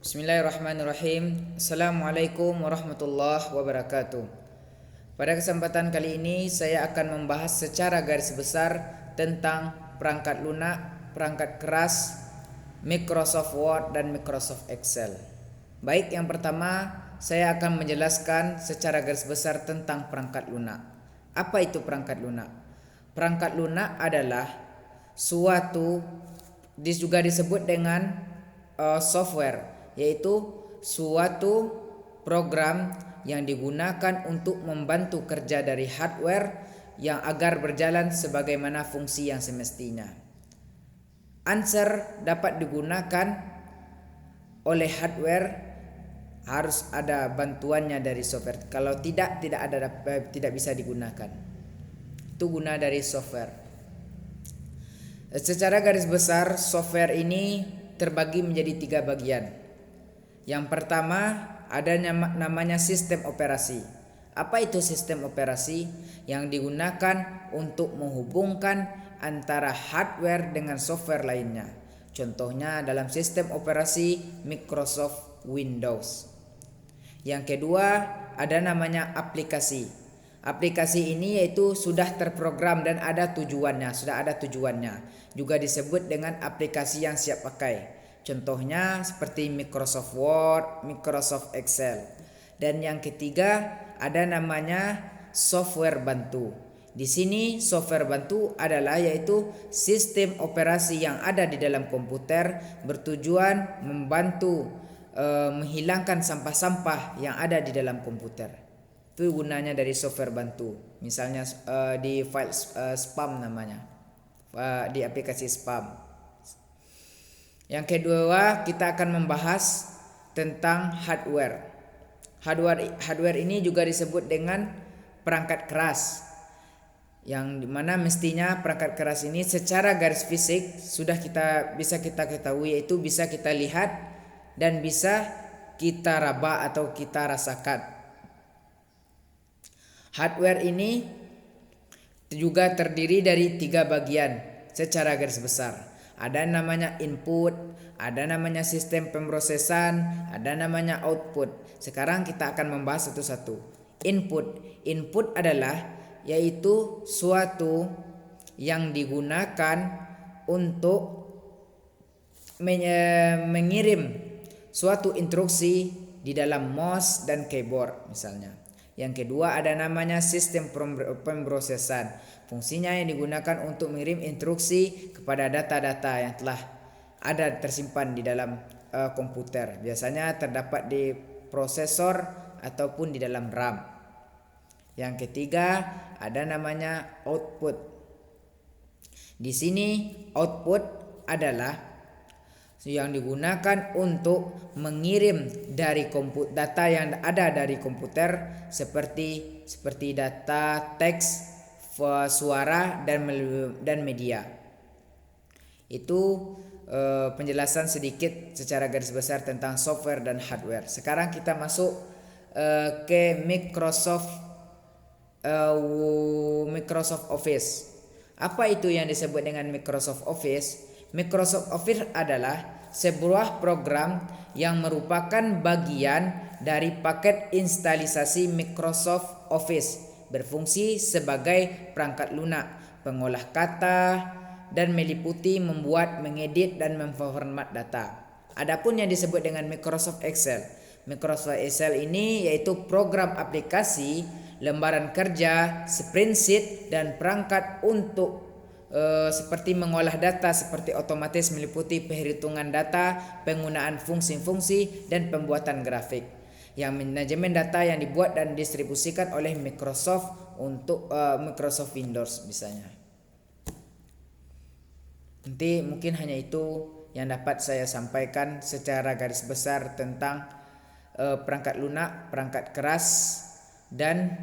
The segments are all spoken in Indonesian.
Bismillahirrahmanirrahim. Assalamualaikum warahmatullahi wabarakatuh. Pada kesempatan kali ini saya akan membahas secara garis besar tentang perangkat lunak, perangkat keras, Microsoft Word dan Microsoft Excel. Baik, yang pertama saya akan menjelaskan secara garis besar tentang perangkat lunak. Apa itu perangkat lunak? Perangkat lunak adalah suatu juga disebut dengan software, yaitu suatu program yang digunakan untuk membantu kerja dari hardware yang agar berjalan sebagaimana fungsi yang semestinya. Answer dapat digunakan oleh hardware, harus ada bantuannya dari software. Kalau tidak bisa digunakan. Itu guna dari software. Secara garis besar, software ini terbagi menjadi 3 bagian. Yang pertama ada namanya sistem operasi. Apa itu sistem operasi? Yang digunakan untuk menghubungkan antara hardware dengan software lainnya. Contohnya dalam sistem operasi Microsoft Windows. Yang kedua ada namanya aplikasi. Aplikasi ini yaitu sudah terprogram dan sudah ada tujuannya. Juga disebut dengan aplikasi yang siap pakai. Contohnya seperti Microsoft Word, Microsoft Excel. Dan yang ketiga ada namanya software bantu. Di sini software bantu adalah yaitu sistem operasi yang ada di dalam komputer bertujuan membantu menghilangkan sampah-sampah yang ada di dalam komputer. Itu gunanya dari software bantu. Misalnya di file spam namanya, di aplikasi spam. Yang kedua kita akan membahas tentang hardware. Hardware ini juga disebut dengan perangkat keras, yang dimana mestinya perangkat keras ini secara garis fisik sudah bisa kita ketahui, yaitu bisa kita lihat dan bisa kita raba atau kita rasakan. Hardware ini juga terdiri dari 3 bagian secara garis besar. Ada namanya input, ada namanya sistem pemrosesan, ada namanya output. Sekarang kita akan membahas satu-satu. Input adalah yaitu suatu yang digunakan untuk mengirim suatu instruksi di dalam mouse dan keyboard misalnya. Yang kedua ada namanya sistem pemrosesan. Fungsinya yang digunakan untuk mengirim instruksi kepada data-data yang telah ada tersimpan di dalam komputer. Biasanya terdapat di prosesor ataupun di dalam RAM. Yang ketiga ada namanya output. Di sini output adalah yang digunakan untuk mengirim dari data yang ada dari komputer seperti data teks, suara dan media. Itu penjelasan sedikit secara garis besar tentang software dan hardware. Sekarang kita masuk ke Microsoft Office. Apa itu yang disebut dengan Microsoft Office? Microsoft Office adalah sebuah program yang merupakan bagian dari paket instalisasi Microsoft Office, berfungsi sebagai perangkat lunak, pengolah kata, dan meliputi membuat, mengedit, dan memformat data. Adapun yang disebut dengan Microsoft Excel. Microsoft Excel ini yaitu program aplikasi, lembaran kerja, spreadsheet, dan perangkat untuk seperti mengolah data seperti otomatis, meliputi perhitungan data, penggunaan fungsi-fungsi, dan pembuatan grafik. Yang manajemen data yang dibuat dan distribusikan oleh Microsoft untuk Microsoft Windows misalnya. Nanti mungkin hanya itu yang dapat saya sampaikan secara garis besar tentang perangkat lunak, perangkat keras, dan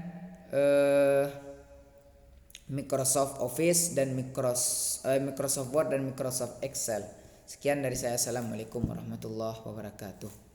Microsoft Office dan Microsoft Word dan Microsoft Excel. Sekian dari saya. Assalamualaikum warahmatullahi wabarakatuh.